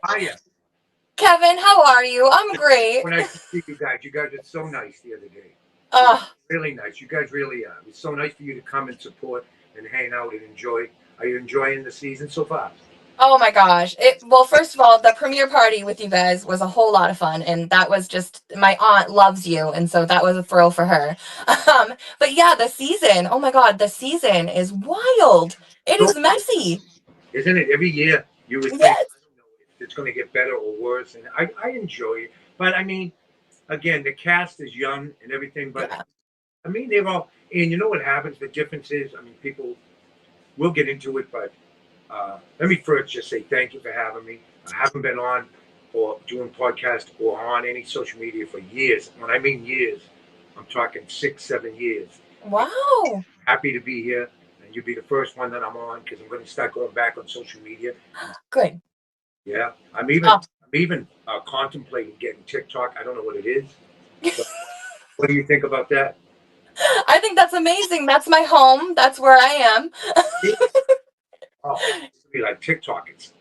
Hiya. Kevin, how are you? I'm great. When I see you guys are so nice the other day. You're Uh, really nice. You guys really are. It's so nice for you to come and support and hang out and enjoy. Are you enjoying the season so far? oh my gosh. Well, first of all, the premiere party with you guys was a whole lot of fun, and that was just my aunt loves you, and so that was a thrill for her. But yeah, the season. Oh my God, the season is wild. It So, is messy. isn't it? Every year you would think, Yes. I don't know if it's going to get better or worse. And I enjoy it. But I mean, again, the cast is young and everything. But Yeah. I mean, they're all, and you know what happens? The difference is, I mean, people, we'll get into it, but let me first just say thank you for having me. I haven't been on or doing podcast or on any social media for years. When I mean years, I'm talking 6, 7 years. I'm Wow. happy to be here, and you'll be the first one that I'm on because I'm going to start going back on social media. And Good. yeah, Oh. I'm even contemplating getting TikTok. I don't know what it is, but what do you think about that? I think that's amazing. That's my home. That's where I am. Yeah. Oh, it'd be like TikTok. It's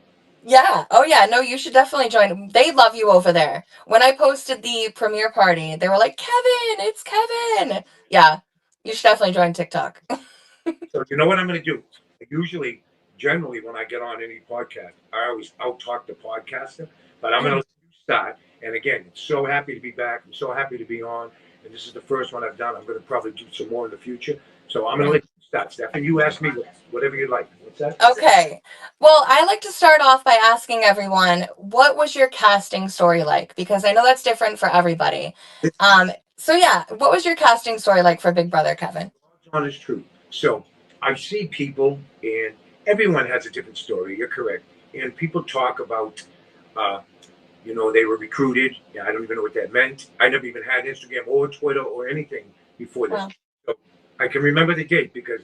Yeah. Oh, yeah. No, you should definitely join. They love you over there. When I posted the premiere party, they were like, Kevin, it's Kevin. Yeah. You should definitely join TikTok. So you know what I'm going to do? Usually, generally, when I get on any podcast, I always out talk the podcaster. But I'm going to Mm. let you start. And again, so happy to be back. I'm so happy to be on. And this is the first one I've done. I'm going to probably do some more in the future. So I'm going to Mm. let you start, Steph. And you ask me whatever you like. What's that? Okay. Well, I like to start off by asking everyone, what was your casting story like? Because I know that's different for everybody. So yeah, what was your casting story like for Big Brother, Kevin? Honest truth. So I see people, and everyone has a different story. You're correct. And people talk about uh, they were recruited. Yeah, I don't even know what that meant. I never even had Instagram or Twitter or anything before this. Well, So I can remember the date because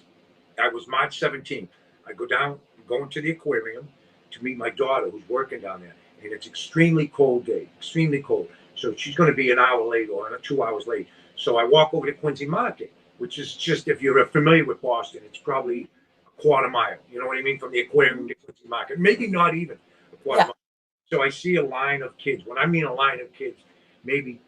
I was March 17th. I go down, I'm going to the aquarium to meet my daughter who's working down there. And it's extremely cold day, extremely cold. So she's going to be an hour late or 2 hours late. So I walk over to Quincy Market, which is just, if you're familiar with Boston, it's probably a quarter mile. You know what I mean? From the aquarium to Quincy Market. Maybe not even a quarter yeah. mile. So I see a line of kids. When I mean a line of kids, maybe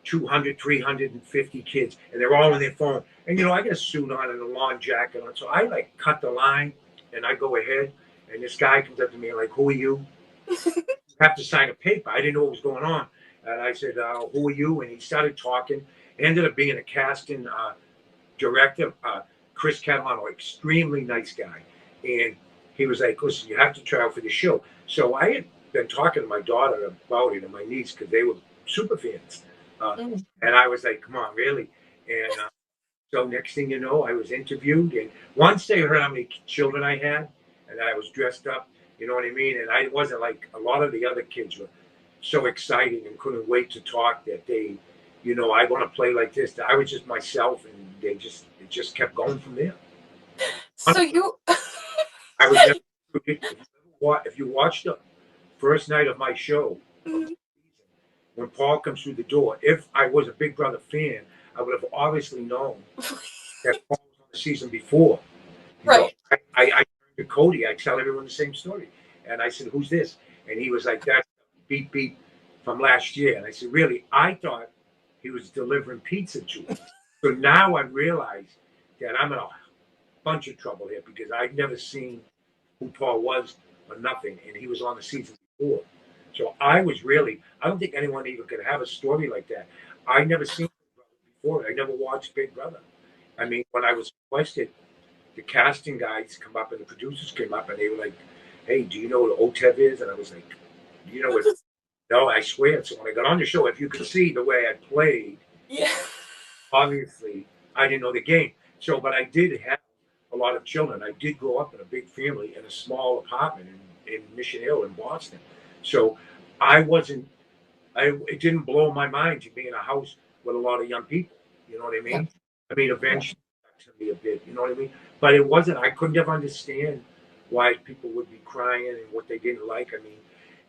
200, 350 kids, and they're all on their phone. And I got a suit on and a long jacket on, so I like cut the line and I go ahead. And this guy comes up to me like, "Who are you?" You have to sign a paper. I didn't know what was going on, and I said, "Who are you?" And he started talking. Ended up being a casting director, Chris Catalano, extremely nice guy, and he was like, "Listen, you have to try out for the show." So I had been talking to my daughter about it and my niece because they were super fans, uh, Mm. and I was like, "Come on, really?" And so next thing you know, I was interviewed, and once they heard how many children I had, and I was dressed up, you know what I mean, and I wasn't like a lot of the other kids were so exciting and couldn't wait to talk that I want to play like this. I was just myself, and it just kept going from there. So you I was never if you watched the first night of my show of the season, when Paul comes through the door, if I was a Big Brother fan, I would have obviously known that Paul was on the season before. right. I turned to Cody. I tell everyone the same story, and I said, "Who's this?" And he was like, "That's Beep Beep from last year." And I said, "Really?" I thought he was delivering pizza to us. So now I realize that I'm in a bunch of trouble here because I've never seen who Paul was or nothing, and he was on the season before. So I was really, I don't think anyone even could have a story like that. I never seen Big Brother before. I never watched Big Brother. I mean, when I was requested, the casting guys come up and the producers came up and they were like, "Hey, do you know what OTEV is?" And I was like, "Do you know what?" No, I swear. So when I got on the show, if you could see the way I played, Yeah. obviously I didn't know the game. So, but I did have a lot of children. I did grow up in a big family in a small apartment in Mission Hill in Boston. So I wasn't. It didn't blow my mind to be in a house with a lot of young people. You know what I Yeah. mean? I mean, Yeah. eventually to me a bit. You know what I mean? But it wasn't. I couldn't ever understand why people would be crying and what they didn't like. I mean,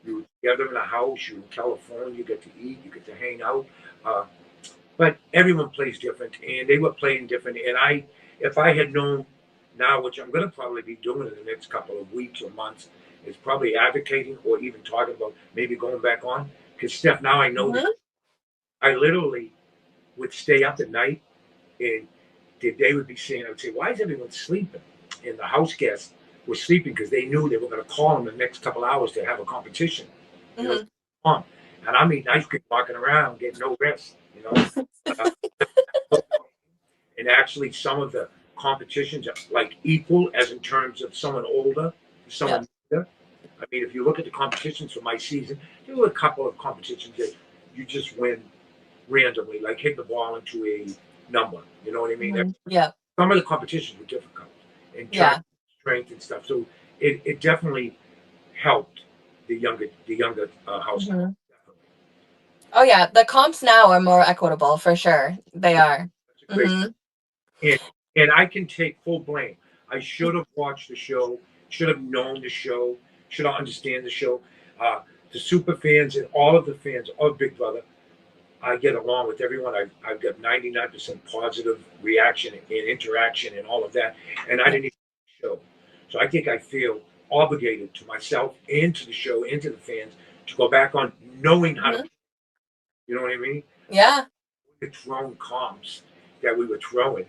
you were together in a house. You're in California. You get to eat. You get to hang out. Uh, but everyone plays different, and they were playing different. And if I had known now, which I'm going to probably be doing in the next couple of weeks or months, is probably advocating or even talking about maybe going back on. Because Steph, now I know that I literally would stay up at night and they would be saying, I would say, why is everyone sleeping? And the house guests were sleeping because they knew they were going to call them the next couple hours to have a competition. You know, on. And I'm eating ice cream, walking around, getting no rest. You know, uh, and actually some of the competitions are like equal as in terms of someone older, someone younger. I mean, if you look at the competitions for my season, there were a couple of competitions that you just win randomly, like hit the ball into a number. You know what I mean? Yeah. Some of the competitions were difficult in terms Yeah. of strength and stuff. So it definitely helped the younger household. Oh yeah, the comps now are more equitable for sure. They are. That's a great and and I can take full blame. I should have watched the show, should have known the show, should have understand the show. The super fans and all of the fans of Big Brother, I get along with everyone. I've got 99% positive reaction and interaction and all of that, and I didn't even see the show. So I think I feel obligated to myself and to the show and to the fans to go back on knowing how to. You know what I mean? Yeah. The drone comps that we were throwing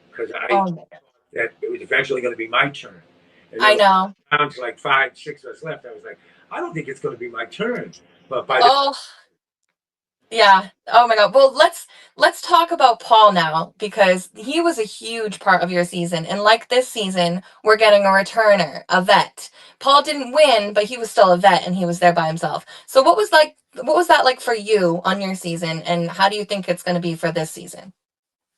because I Oh, that it was eventually going to be my turn. And I then know. down to like 5, 6 of us left. I was like, I don't think it's going to be my turn. But by the Oh, yeah. Oh my God. Well, let's talk about Paul now because he was a huge part of your season. And like this season, we're getting a returner, a vet. Paul didn't win, but he was still a vet and he was there by himself. So what was that like for you on your season and how do you think it's going to be for this season?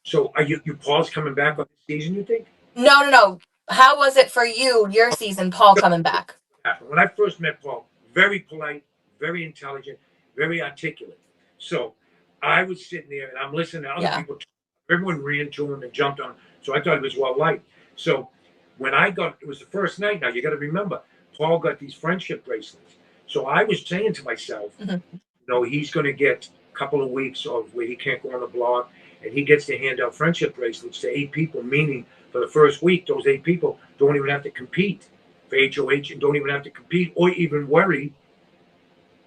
so are you Paul's coming back on the season? You think? No, no, no. How was it for you, your season, Paul coming back? When I first met Paul, very polite, very intelligent, very articulate. So I was sitting there and I'm listening to other Yeah. people. Everyone ran to him and jumped on him. So I thought it was well liked. So when it was the first night. Now you got to remember, Paul got these friendship bracelets. So I was saying to myself, he's going to get a couple of weeks of where he can't go on the block, and he gets to hand out friendship bracelets to 8 people. Meaning, for the first week, those 8 people don't even have to compete for HOH and don't even have to compete or even worry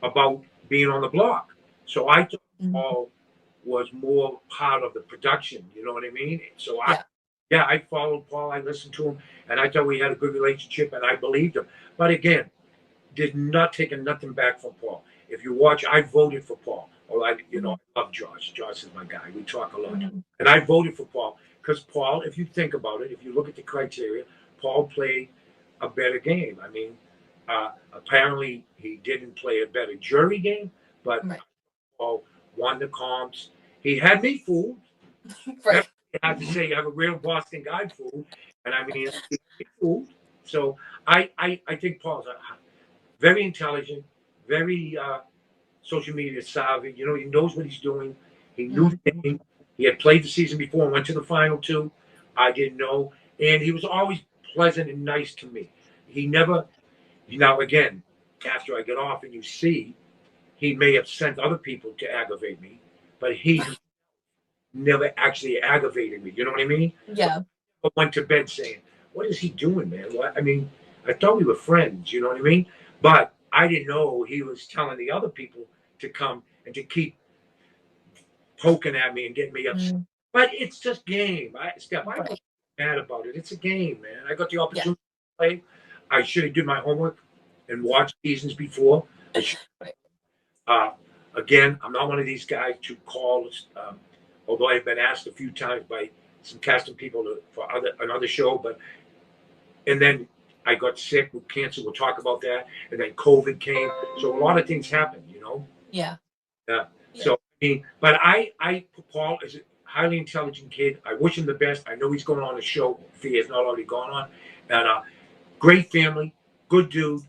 about being on the block. So I thought Paul was more part of the production. You know what I mean? So I followed Paul. I listened to him, and I thought we had a good relationship, and I believed him. But again, did not taking nothing back from Paul. If you watch, I voted for Paul. Or I love Josh. Josh is my guy. We talk a lot, and I voted for Paul because Paul, if you think about it, if you look at the criteria, Paul played a better game. I mean, apparently he didn't play a better jury game, but Paul won the comps. He had me fooled. Right. I have to say, you have a real Boston guy fooled, and I mean, he fooled. So I think Paul's very intelligent, very social media savvy. He knows what he's doing. He knew the game. He had played the season before and went to the final two. I didn't know. And he was always pleasant and nice to me. He never, now again, after I get off and you see, he may have sent other people to aggravate me, but he never actually aggravated me. You know what I mean? Yeah. I went to bed saying, what is he doing, man? What? I mean, I thought we were friends. You know what I mean? But I didn't know he was telling the other people to come and to keep poking at me and getting me upset. But it's just game. Steph, I'm not mad about it. It's a game, man. I got the opportunity to play. I should have did my homework and watched seasons before. Again, I'm not one of these guys to call, although I've been asked a few times by some casting people for another show. And then I got sick with cancer. We'll talk about that. And then COVID came. So a lot of things happened, Yeah. So, but Paul is a highly intelligent kid. I wish him the best. I know he's going on a show if he has not already gone on. And great family, good dude.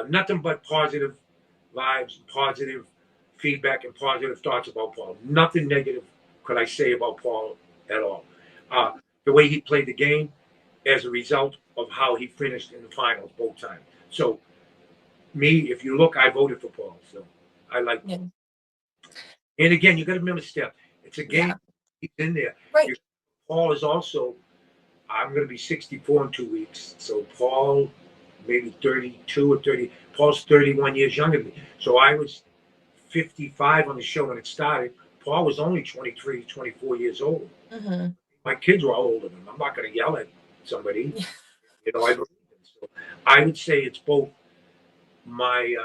Nothing but positive vibes, positive feedback, and positive thoughts about Paul. Nothing negative could I say about Paul at all. The way he played the game as a result of how he finished in the finals both times. So, me, if you look, I voted for Paul. So, I like Paul. And again, you got to remember, Steph, it's a game. He's in there. Right. Paul is also, I'm going to be 64 in 2 weeks. So Paul maybe 32 or 30. Paul's 31 years younger than me. So I was 55 on the show when it started. Paul was only 23, 24 years old. Mm-hmm. My kids were all older than him. I'm not going to yell at somebody. Yeah. I believe in. So I would say it's both my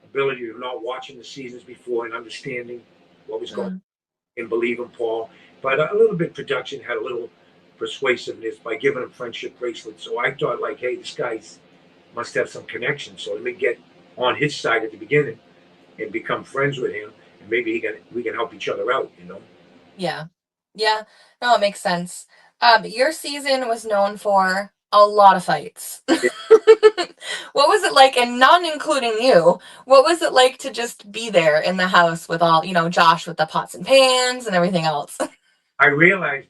ability of not watching the seasons before and understanding what was going on Mm. and believing Paul, but a little bit production had a little persuasiveness by giving him friendship bracelets. So I thought, like, hey, this guy must have some connection. So let me get on his side at the beginning and become friends with him, and maybe we can help each other out. Yeah. Yeah. No, it makes sense. Your season was known for a lot of fights. What was it like, and not including you, what was it like to just be there in the house with all, Josh with the pots and pans and everything else? I realized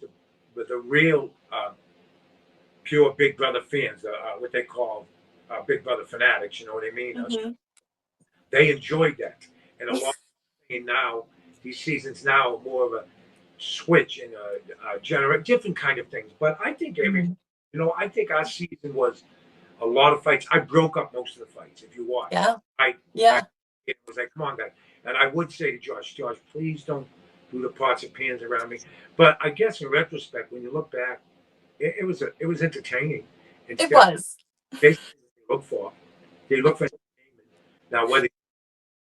with the real pure Big Brother fans, what they call Big Brother fanatics, you know what I mean? Hmm. They enjoyed that. And a lot of now, these seasons now are more of a switch and generate different kind of things. But I think Hmm. I think our season was a lot of fights. I broke up most of the fights. If you watch, Yeah. I Yeah. it was like, come on, guys. And I would say to Josh, please don't do the pots and pans around me. But I guess in retrospect, when you look back, it was entertaining. It Instead, was. basically, what they look for entertainment. Now, whether you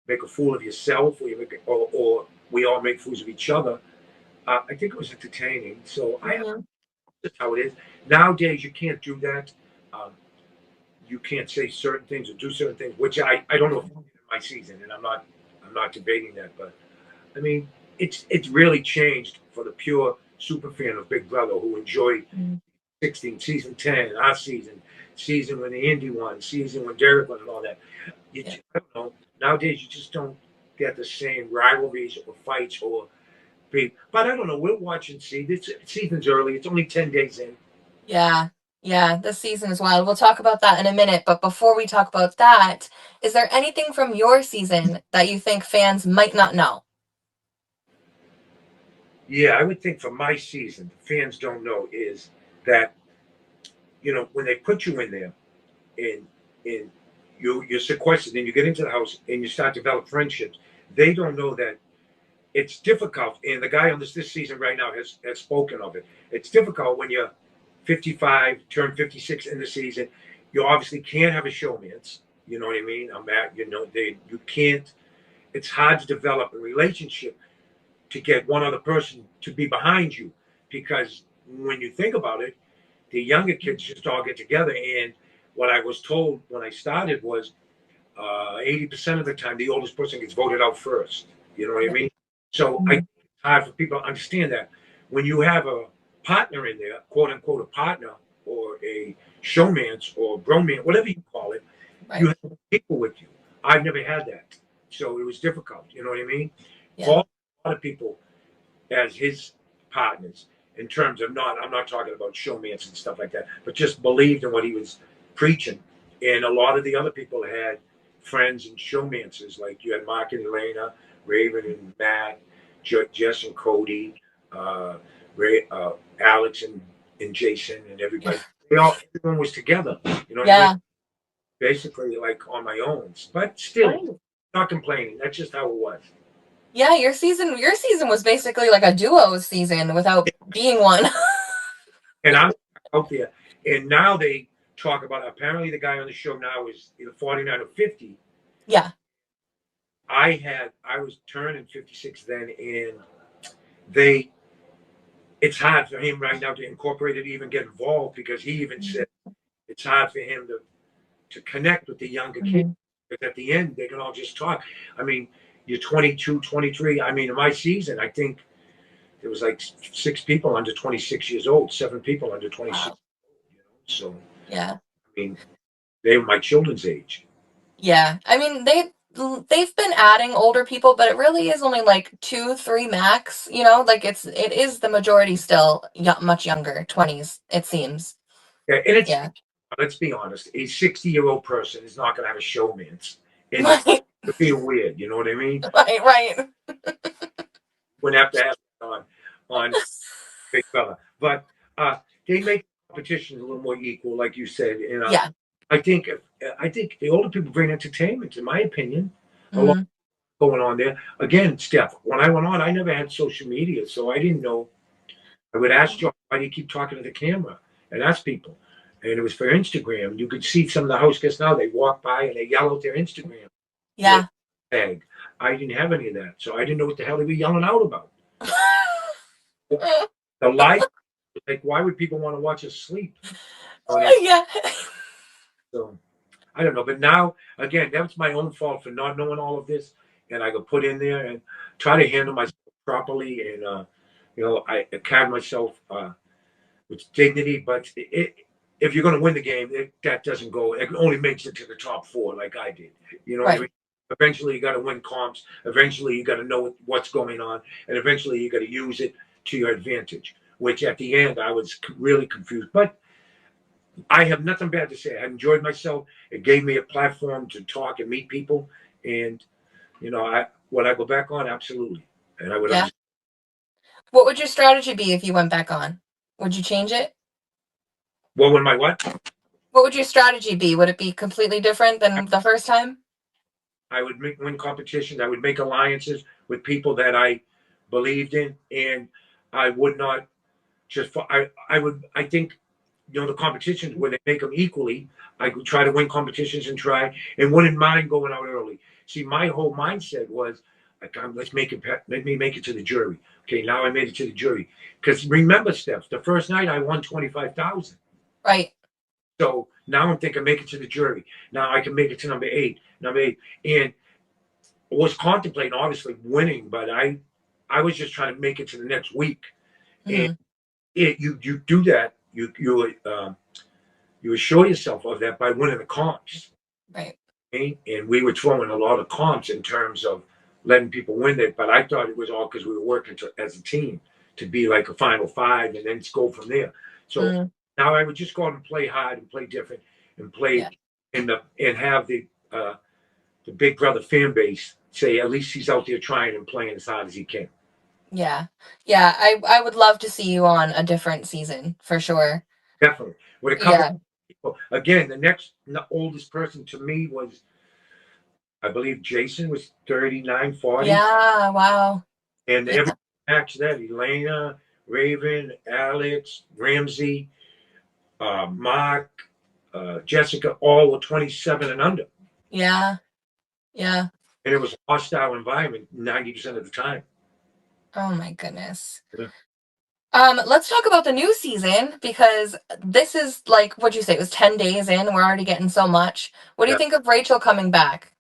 make a fool of yourself or we all make fools of each other, I think it was entertaining. So Hmm. that's how it is. Nowadays, you can't do that. Um, you can't say certain things or do certain things, which I don't know if in my season, and I'm not debating that, but I mean it's really changed for the pure super fan of Big Brother who enjoyed 16, season 10, our season when the Indy won, season when Derek won, and all that. Yeah. I don't know. Nowadays, you just don't get the same rivalries or fights or beef. But I don't know. We'll watch and see. This season's early. It's only 10 days in. Yeah. Yeah. This season is wild. We'll talk about that in a minute. But before we talk about that, is there anything from your season that you think fans might not know? Yeah, I would think for my season, the fans don't know is that when they put you in there and you're sequestered and you get into the house and you start to develop friendships, they don't know that it's difficult. And the guy on this season right now has spoken of it. It's difficult when you're 55, turn 56 in the season. You obviously can't have a showmance. You know what I mean? You can't. It's hard to develop a relationship to get one other person to be behind you because when you think about it, the younger kids just all get together. And what I was told when I started was 80% of the time the oldest person gets voted out first. You know what I mean? So I Mhm. it's hard for people to understand that when you have a partner in there, quote unquote, a partner or a showmance or bromance, whatever you call it, you Right. have people with you. I've never had that, so it was difficult. You know what I mean? Yeah. Paul, a lot of people as his partners in terms of I'm not talking about showmance and stuff like that, but just believed in what he was preaching. And a lot of the other people had friends and showmancers, like you had Mark and Elena, Raven and Matt, Jess and Cody, uh, Alex and Jason and Yeah. everybody. Everyone was together. You know what I mean? Yeah. Basically, like on my own, but still Right. not complaining. That's just how it was. Yeah, your season was basically like a duo season without being one. And I'm out there. And now they talk about apparently the guy on the show now is either 49 or 50. Yeah. I was turning 56 then, and they it's hard for him right now to incorporate it, even get involved because he even said it's hard for him to connect with the younger kids. Mhm. Because at the end they can all just talk. I mean, you're 22, 23. I mean, in my season, I think there was like 6 people under 26 years old, 7 people under 26. Wow. So Yeah. I mean, they were my children's age. Yeah. I mean, they've been adding older people, but it really is only like 2, 3 max, like it is the majority still much younger, 20s, it seems. Yeah, and Yeah. let's be honest, a 60-year-old person is not going to have a showman's, and it Right. would be weird. You know what I mean? Right, right. Wouldn't have to have it on Big Fella, but uh, they make competitions a little more equal, like you said, and Yeah. I think I think the older people bring entertainment, in my opinion. A lot Mm, going on there. Again, Steph, when I went on, I never had social media, so I didn't know. I would ask John, why do you keep talking to the camera? And ask people. And it was for Instagram. You could see some of the house guests now, they walk by and they yell out their Instagram and they yeah. tag. I didn't have any of that, so I didn't know what the hell they were yelling out about. The live, like, why would people want to watch us sleep? Yeah. So I don't know. But now, again, that's my own fault for not knowing all of this. And I could put in there and try to handle myself properly. And, I carry myself with dignity. But if you're going to win the game, that doesn't go. It only makes it to the top four, like I did. You know what I Right. mean? Eventually, you got to win comps. Eventually, you got to know what's going on. And eventually, you got to use it to your advantage, which at the end, I was really confused. But I have nothing bad to say. I enjoyed myself. It gave me a platform to talk and meet people. And I would I go back on, absolutely. And I would Yeah. understand. What would your strategy be if you went back on? Would you change it? Well, when my what? What would your strategy be? Would it be completely different I, than the first time? I would win competitions. I would make alliances with people that I believed in, and I would not just. I would. I think the competitions where they make them equally. I would try to win competitions and try, and wouldn't mind going out early. See, my whole mindset was, like, let's make it. Let me make it to the jury. Okay, now I made it to the jury. Because remember, Steph, the first night I won 25,000. Right. So now I'm thinking, make it to the jury. Now I can make it to number eight, and was contemplating obviously winning, but I was just trying to make it to the next week. And Hmm. you do that, you assure yourself of that by winning the comps. Right. Okay? And we were throwing a lot of comps in terms of letting people win it, but I thought it was all because we were working as a team to be like a final five and then go from there. So Mm, now I would just go out and play hard and play different and play yeah. and have the Big Brother fan base say at least he's out there trying and playing as hard as he can. Yeah. Yeah. I would love to see you on a different season for sure. Definitely. With a couple of Yeah. people. Again, the next oldest person to me was, I believe Jason was 39, 40. Yeah. Wow. And Yeah. every match that Elena, Raven, Alex, Ramsey, Mark, Jessica, all were 27 and under. Yeah. Yeah. And it was a hostile environment 90% of the time. Oh my goodness. Yeah. Let's talk about the new season because this is like what'd you say? It was 10 days in. We're already getting so much. What do you Yeah. think of Rachel coming back?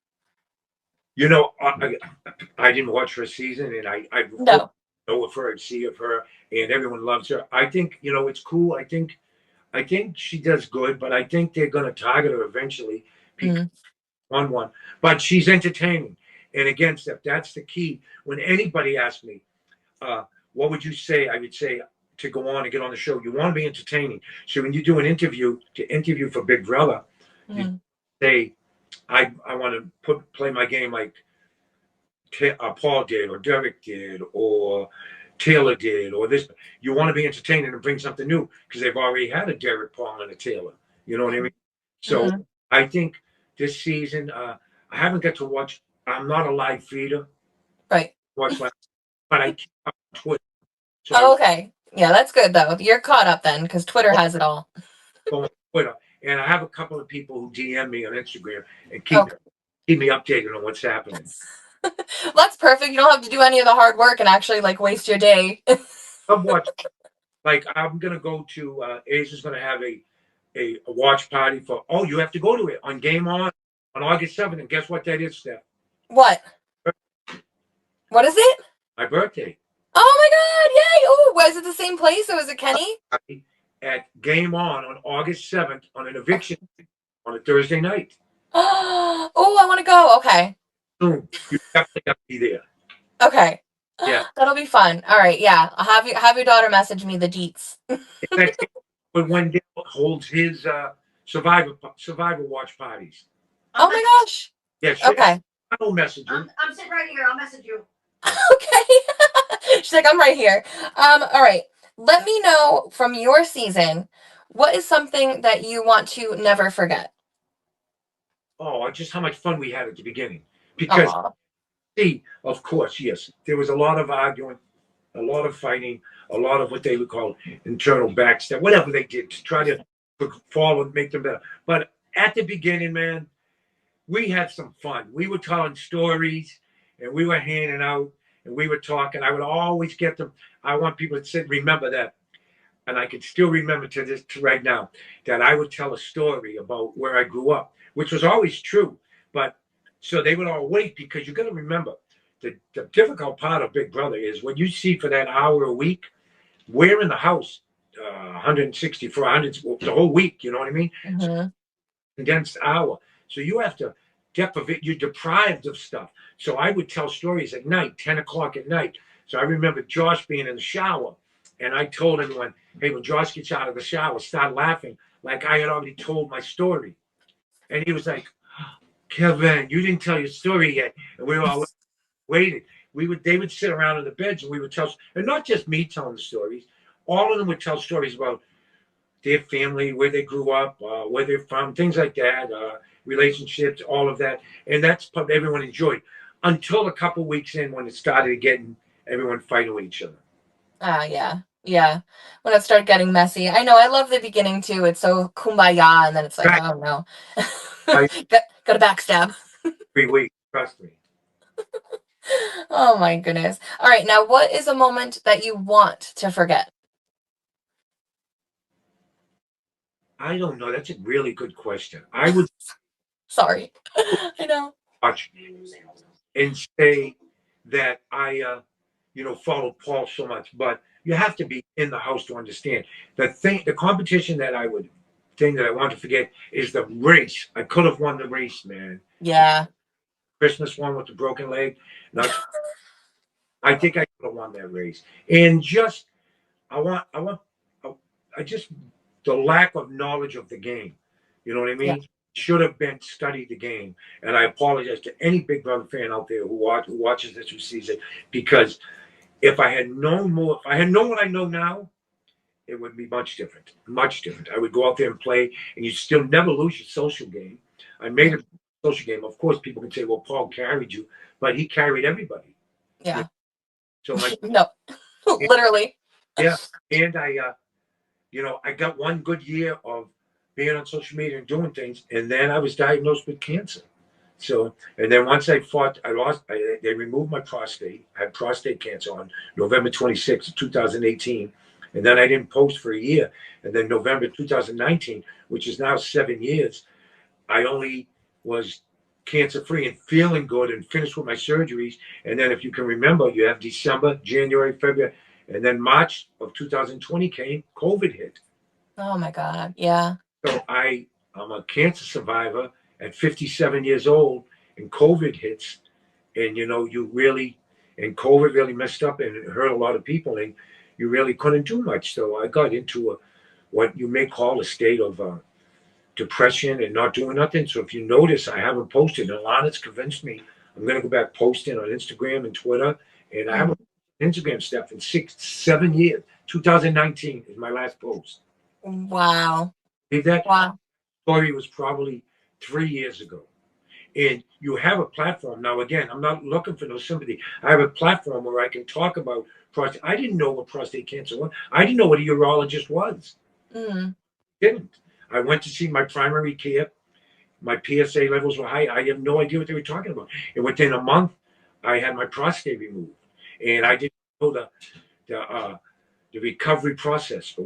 I didn't watch her season, and I hope No. know of her and see of her, and everyone loves her. I think it's cool. I think she does good, but I think they're going to target her eventually. Because Mm, on one, but she's entertaining. And again, Steph, that's the key. When anybody asks me, uh, what would you say? I would say to go on and get on the show. You want to be entertaining. So when you do an interview to interview for Big Brother, you mm, say, I want to play my game like Paul did, or Derek did, or Taylor did, or this. You want to be entertaining and bring something new because they've already had a Derek, Paul, and a Taylor. You know what I mean? So mm, I think this season, I haven't got to watch. I'm not a live feeder. right. Watch live, but I keep up on Twitter. So I Oh, okay. Yeah, that's good though. You're caught up then because Twitter has it all. go on Twitter, and I have a couple of people who DM me on Instagram and keep Okay. keep me updated on what's happening. Well, that's perfect. You don't have to do any of the hard work and actually like waste your day. I've watched. Like I'm gonna go to Asia's gonna have a watch party for. Oh, you have to go to it on Game On August 7th, and guess what that is, Steph? What? What is it? My birthday. Oh my God! Yay! Oh, was it the same place or was it Kenny? At Game On August 7th on an eviction on a Thursday night. Oh, I want to go. Okay. Boom. You definitely have to be there. Okay. Yeah. That'll be fun. All right. Yeah. I'll have your daughter message me the deets. And that's but when Dale holds his survivor watch parties. Oh my gosh. Yes, Okay. I will message you. I'm sitting right here. I'll message you. Okay. She's like, I'm right here. All right. Let me know from your season, what is something that you want to never forget? Oh, just how much fun we had at the beginning. Because, Oh, see, of course, yes, there was a lot of arguing, a lot of fighting, a lot of what they would call internal backstab, whatever they did to try to fall and make them better. But at the beginning, man, we had some fun. We were telling stories and we were hanging out and we were talking. I would always get them. I want people to sit, remember that. And I can still remember to this to right now that I would tell a story about where I grew up, which was always true. But so they would all wait because you got to remember the difficult part of Big Brother is when you see for that hour a week, we're in the house 164, 100 the whole week. You know what I mean? mhm. Condensed hour. So you have to deprivate, you're deprived of stuff. So I would tell stories at night, 10 o'clock at night. So I remember Josh being in the shower, and I told everyone, hey, when Josh gets out of the shower, start laughing like I had already told my story. And he was like, Kevin, you didn't tell your story yet. And we were all waiting. They would sit around in the beds and we would tell, and not just me telling the stories, all of them would tell stories about their family, where they grew up, where they're from, things like that, relationships, all of that. And that's what everyone enjoyed until a couple of weeks in when it started getting everyone fighting with each other. Ah, yeah. Yeah. When it started getting messy. I know, I love the beginning too. It's so kumbaya, and then it's like, Right. oh no. Like Got a backstab. 3 weeks, trust me. Oh my goodness. All right, now what is a moment that you want to forget? I don't know. That's a really good question. I would Sorry. I know. watch and say that followed Paul so much, but you have to be in the house to understand the competition that thing that I want to forget is the race. I could have won the race, man. Yeah. Christmas one with the broken leg. Not, I think I could have won that race. And just, I want, I just, the lack of knowledge of the game. You know what I Yeah. mean? Should have been studied the game. And I apologize to any Big Brother fan out there who watches this, who sees it, because if I had known more, if I had known what I know now, it would be much different. Much different. I would go out there and play, and you still never lose your social game. I made Yeah. a social game. Of course, people can say, "Well, Paul carried you," but he carried everybody. You know? Yeah. So like, No. Literally. yeah, and I got one good year of being on social media and doing things, and then I was diagnosed with cancer. So, and then once they removed my prostate. I had prostate cancer on November 26th, 2018. And then I didn't post for a year. And then November 2019, which is now 7 years, I only was cancer free and feeling good and finished with my surgeries. And then, if you can remember, you have December, January, February, and then March of 2020 came, COVID hit. Oh my God. Yeah. So I'm a cancer survivor at 57 years old, and COVID hits, and and COVID really messed up and it hurt a lot of people, and you really couldn't do much. So I got into what you may call a state of depression and not doing nothing. So if you notice, I haven't posted, and Alana's convinced me I'm going to go back posting on Instagram and Twitter, and I Mm. haven't Instagram stuff in 6, 7 years. 2019 is my last post. Wow. Did that Wow. story was probably 3 years ago. And you have a platform. Now, again, I'm not looking for no sympathy. I have a platform where I can talk about prostate. I didn't know what prostate cancer was. I didn't know what a urologist was. Mm. Didn't. I went to see my primary care. My PSA levels were high. I have no idea what they were talking about. And within a month, I had my prostate removed. And I didn't know the recovery process,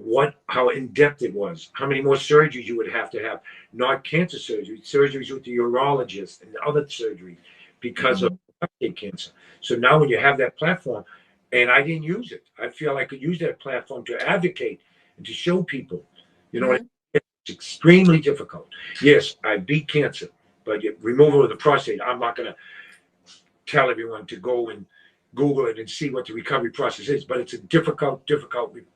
how in depth it was, how many more surgeries you would have to have, not cancer surgery, surgeries with the urologist and other surgeries because of Mm. prostate cancer. So now when you have that platform, and I didn't use it, I feel I could use that platform to advocate and to show people, you know, what I Mhm. mean? It's extremely difficult. Yes, I beat cancer, but removal of the prostate, I'm not going to tell everyone to go and Google it and see what the recovery process is, but it's a difficult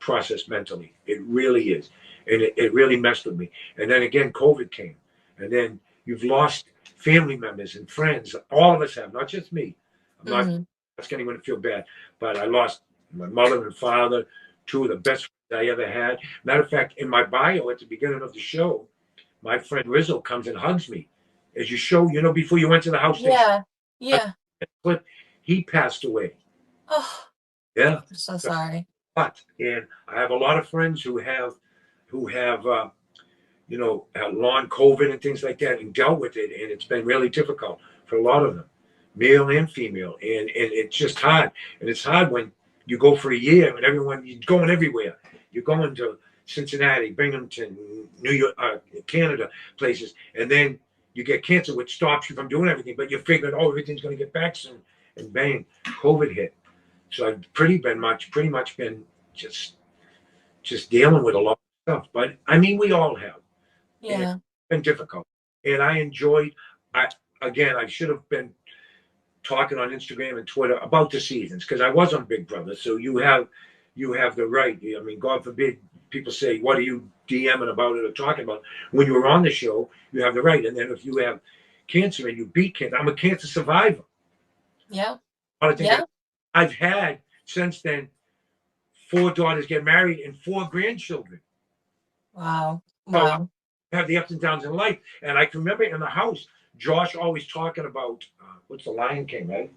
process mentally. It really is. And it really messed with me. And then again, COVID came. And then you've lost family members and friends. All of us have, not just me. I'm not Mhm. asking anyone to feel bad, but I lost my mother and father, two of the best friends I ever had. Matter of fact, in my bio at the beginning of the show, my friend Rizzo comes and hugs me as you show, you know, before you went to the house, Yeah. Yeah. clip, he passed away. Oh, Yeah. I'm so sorry. But and I have a lot of friends who have you know, long COVID and things like that, and dealt with it, and it's been really difficult for a lot of them, male and female, and it's just hard. And it's hard when you go for a year and you're going everywhere. You're going to Cincinnati, Binghamton, New York, Canada, places, and then you get cancer, which stops you from doing everything. But you figured, oh, everything's going to get back soon, and bang, COVID hit. So I've pretty much been just dealing with a lot of stuff. But I mean, we all have. And it's Yeah. been difficult. And I enjoyed. I again, I should have been talking on Instagram and Twitter about the seasons because I was on Big Brother. So you have the right. I mean, God forbid people say, "What are you DMing about it or talking about?" When you were on the show, you have the right. And then if you have cancer and you beat cancer, I'm a cancer survivor. Yeah. I think Yeah. I've had since then 4 daughters get married and 4 grandchildren. Wow. So I Wow. have the ups and downs in life. And I can remember in the house, Josh always talking about what's the Lion King, right?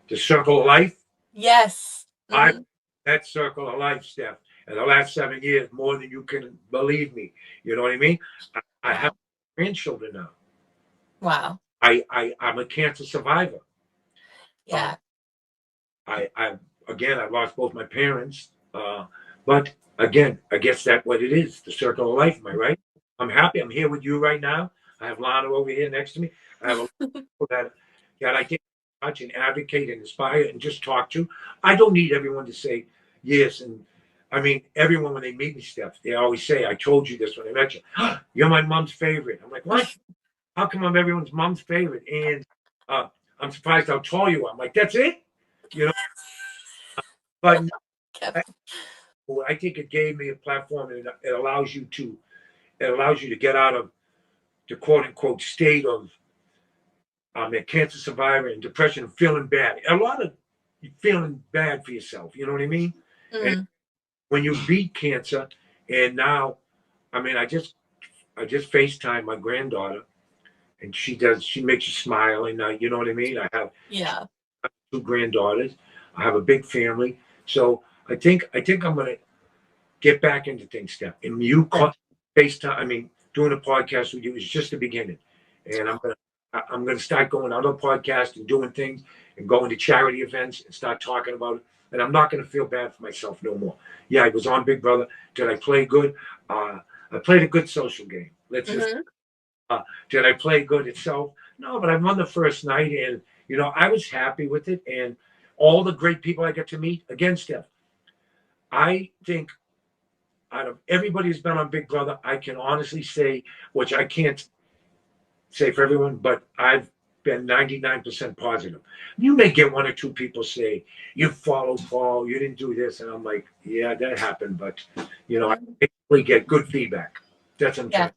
The circle of life. Yes. I Hmm. that circle of life, Steph. In the last 7 years, more than you can believe me. You know what I mean? I have Wow. grandchildren now. Wow. I'm a cancer survivor. Uh, Yeah. I again, I lost both my parents, but again, I guess that's what it is. The circle of life. Am I right? I'm happy. I'm here with you right now. I have Lana over here next to me. I have a people that I can touch and advocate and inspire and just talk to. I don't need everyone to say yes. And I mean, everyone when they meet me, Steph, they always say, "I told you this when I met you. You're my mom's favorite." I'm like, "What? How come I'm everyone's mom's favorite?" And uh, I'm surprised how tall you are. I'm like, "That's it," you know. But I, Kevin. I think it gave me a platform, and it allows you to get out of the quote unquote state of a cancer survivor and depression and feeling bad. A lot of feeling bad for yourself. You know what I mean? And Mm. when you beat cancer, and now, I mean, I just FaceTime my granddaughter, and she makes you smile, and you know what I mean. I have Yeah. 2 granddaughters. I have a big family, so I think I'm gonna get back into things, Steph. And you Good. call FaceTime. I mean, doing a podcast with you is just the beginning, and I'm gonna start going out on podcasts and doing things and going to charity events and start talking about it. And I'm not gonna feel bad for myself no more. Yeah, I was on Big Brother. Did I play good? I played a good social game. Let's just. Hmm. Did I play good itself? No, but I won the first night, and I was happy with it. And all the great people I got to meet again, Steph. I think out of everybody who's been on Big Brother, I can honestly say, which I can't say for everyone, but I've been 99% positive. You may get 1 or 2 people say, you followed Paul, you didn't do this. And I'm like, yeah, that happened. But, I Hmm. basically get good feedback. That's what I'm Yeah. trying.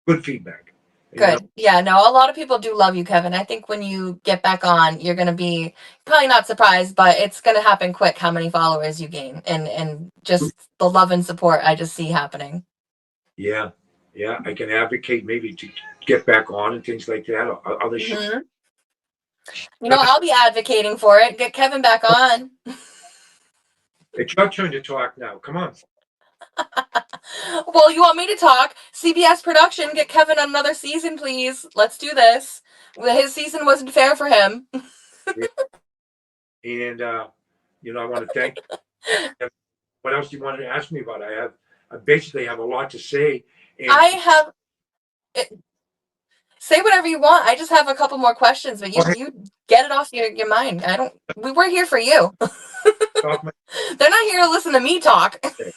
Good feedback. And, Good. Yeah. No, a lot of people do love you, Kevin. I think when you get back on, you're gonna be probably not surprised, but it's gonna happen quick how many followers you gain and just the love and support I just see happening. yeah, yeah, I can advocate maybe to get back on and things like that. Or other shows. Hmm. I'll be advocating for it. Get Kevin back on. It's your turn to talk now. Come on. Well, you want me to talk? CBS production, get Kevin on another season, please. Let's do this. His season wasn't fair for him. Yeah. And I want to thank you. What else do you want to ask me about? I basically have a lot to say. And I have say whatever you want. I just have a couple more questions, but go you get it off your mind. I don't. We were here for you. off my They're not here to listen to me talk. head.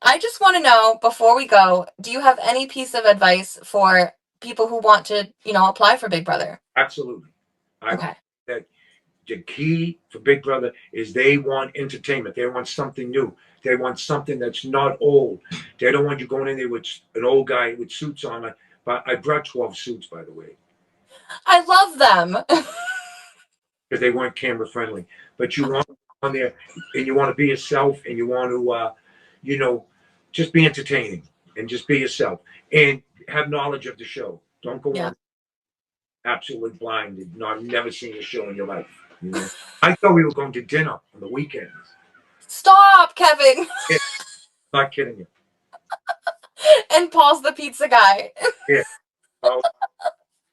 I just want to know before we go, do you have any piece of advice for people who want to, apply for Big Brother? Absolutely. I Okay. that the key for Big Brother is they want entertainment. They want something new. They want something that's not old. They don't want you going in there with an old guy with suits on. But I brought 12 suits, by the way, I love them. because they weren't camera friendly. But you want on there, and you want to be yourself, and you want to, you know, just be entertaining and just be yourself. And have knowledge of the show. Don't go Yeah. on absolutely blind and not never seen a show in your life. You know, I thought we were going to dinner on the weekends. Stop, Kevin. Yeah, not kidding you. And Paul's the pizza guy. Yeah. Oh,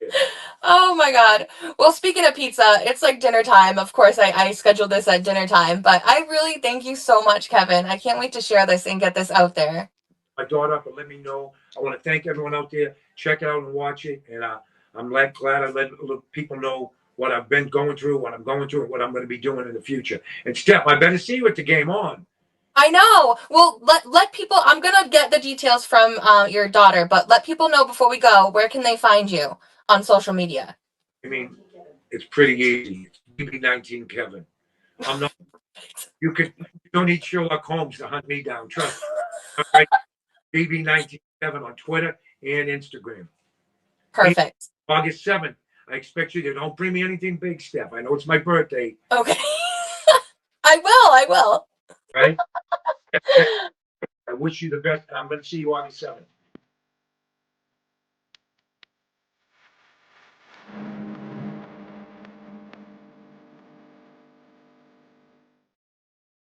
yeah. Oh my God. Well, speaking of pizza, it's like dinner time. Of course, I scheduled this at dinner time, but I really thank you so much, Kevin. I can't wait to share this and get this out there. My daughter up and let me know. I want to thank everyone out there. Check it out and watch it. And I'm glad I let people know what I've been going through, what I'm going through, and what I'm going to be doing in the future. And Steph, I better see you at the game on. I know. Well, let people. I'm gonna get the details from your daughter, but let people know before we go. Where can they find you on social media? I mean, it's pretty easy. It's BB19 Kevin. I'm not. You don't need Sherlock Holmes to hunt me down. Trust me. All right. BB19 Kevin on Twitter and Instagram. Perfect. August 7th. I expect you to don't bring me anything big, Steph. I know it's my birthday. Okay. I will. I will. Right? I wish you the best. I'm going to see you August 7th.